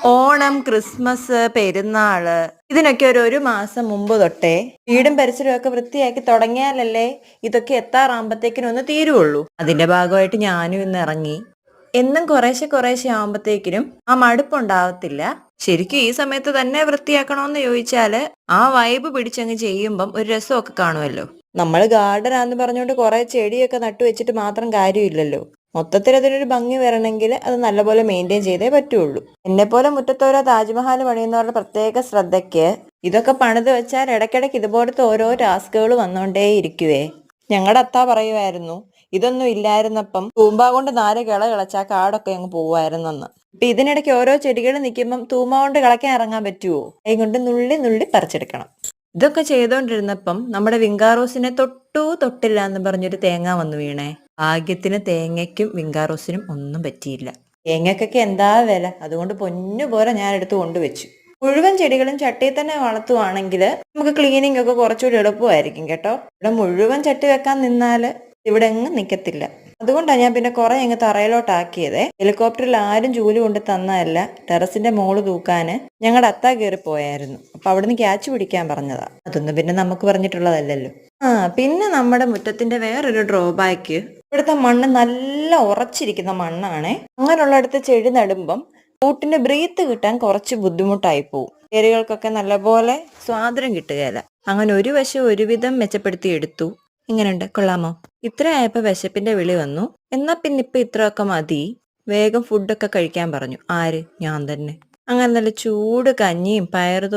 Onam, Christmas, പെരുന്നാള് ഇതിനൊക്കെ ഒരു മാസം മുമ്പ് തൊട്ടേ വീടും പരിസരവും ഒക്കെ വൃത്തിയാക്കി തുടങ്ങിയാലല്ലേ ഇതൊക്കെ എത്താറാകുമ്പത്തേക്കിനും ഒന്ന് തീരുവുള്ളൂ. അതിന്റെ ഭാഗമായിട്ട് ഞാനും ഇന്ന് ഇറങ്ങി. എന്നും കുറേശ്ശെ കുറേശ്ശെ ആകുമ്പത്തേക്കിനും ആ മടുപ്പുണ്ടാവത്തില്ല. ശരിക്കും ഈ സമയത്ത് തന്നെ വൃത്തിയാക്കണോന്ന് ചോദിച്ചാല് ആ വൈബ് പിടിച്ചങ്ങ് ചെയ്യുമ്പം ഒരു രസമൊക്കെ കാണുമല്ലോ. നമ്മൾ ഗാർഡനാന്ന് പറഞ്ഞുകൊണ്ട് കുറെ ചെടിയൊക്കെ നട്ടുവെച്ചിട്ട് മാത്രം കാര്യമില്ലല്ലോ. മൊത്തത്തിൽ അതിനൊരു ഭംഗി വരണമെങ്കിൽ അത് നല്ലപോലെ മെയിൻറ്റെയിൻ ചെയ്തേ പറ്റുള്ളൂ. എന്നെ പോലെ മുറ്റത്തോരോ താജ്മഹൽ പണിയുന്നവരുടെ പ്രത്യേക ശ്രദ്ധയ്ക്ക് ഇതൊക്കെ പണിത് വെച്ചാൽ ഇടയ്ക്കിടയ്ക്ക് ഇതുപോലത്തെ ഓരോ ടാസ്കുകൾ വന്നുകൊണ്ടേ ഇരിക്കുവേ. ഞങ്ങളുടെ അത്ത പറയുമായിരുന്നു, ഇതൊന്നും ഇല്ലായിരുന്നപ്പം തൂമ്പ കൊണ്ട് 4 കിള കിളച്ചാ കാടൊക്കെ അങ്ങ് പോവായിരുന്നെന്ന്. ഇപ്പൊ ഇതിനിടയ്ക്ക് ഓരോ ചെടികൾ നിൽക്കുമ്പം തൂമ്പ കൊണ്ട് കിളയ്ക്കാൻ ഇറങ്ങാൻ പറ്റുമോ? കൈ കൊണ്ട് നുള്ളി നുള്ളി പറിച്ചെടുക്കണം. ഇതൊക്കെ ചെയ്തോണ്ടിരുന്നപ്പം നമ്മുടെ വിങ്കാറോസിനെ തൊട്ടില്ല എന്ന് പറഞ്ഞൊരു തേങ്ങ വന്നു വീണേ. ഭാഗ്യത്തിന് തേങ്ങയ്ക്കും വിങ്കാറോസിനും ഒന്നും പറ്റിയില്ല. തേങ്ങക്കൊക്കെ എന്താ വില, അതുകൊണ്ട് പൊന്നുപോലെ ഞാൻ എടുത്ത് കൊണ്ടുവച്ചു. മുഴുവൻ ചെടികളും ചട്ടിയിൽ തന്നെ വളർത്തുവാണെങ്കിൽ നമുക്ക് ക്ലീനിങ് ഒക്കെ കുറച്ചുകൂടി എളുപ്പമായിരിക്കും കേട്ടോ. ഇവിടെ മുഴുവൻ ചട്ടി വെക്കാൻ നിന്നാല് ഇവിടെ എങ്ങും നിക്കത്തില്ല. അതുകൊണ്ടാണ് ഞാൻ പിന്നെ കുറെ അങ്ങ് തറയിലോട്ടാക്കിയതേ. ഹെലികോപ്റ്ററിൽ ആരും ജോലി കൊണ്ട് തന്നതല്ല, ടെറസിന്റെ മോള് തൂക്കാന് ഞങ്ങളുടെ അത്ത കയറി പോയായിരുന്നു. അപ്പൊ അവിടുന്ന് ക്യാച്ച് പിടിക്കാൻ പറഞ്ഞതാ. അതൊന്നും പിന്നെ നമുക്ക് പറഞ്ഞിട്ടുള്ളതല്ലല്ലോ. പിന്നെ നമ്മുടെ മുറ്റത്തിന്റെ വേറൊരു ഡ്രോബാക്ക്, ഇവിടുത്തെ മണ്ണ് നല്ല ഉറച്ചിരിക്കുന്ന മണ്ണാണേ. അങ്ങനെയുള്ളടത്ത് ചെടി നടുമ്പം കൂട്ടിന് ബ്രീത്ത് കിട്ടാൻ കുറച്ച് ബുദ്ധിമുട്ടായി പോവും. ചെടികൾക്കൊക്കെ നല്ലപോലെ സ്വാതന്ത്ര്യം കിട്ടുകയില്ല. അങ്ങനെ ഒരു വശം ഒരുവിധം മെച്ചപ്പെടുത്തി എടുത്തു. ഇങ്ങനെയുണ്ട്, കൊള്ളാമോ? ഇത്ര ആയപ്പോ വിശപ്പിന്റെ വിളി വന്നു. എന്നാ പിന്നെ ഇപ്പൊ ഇത്രയൊക്കെ മതി, വേഗം ഫുഡൊക്കെ കഴിക്കാൻ പറഞ്ഞു. ആര്? ഞാൻ തന്നെ. അങ്ങനെ നല്ല ചൂട് കഞ്ഞിയും പയറുതോ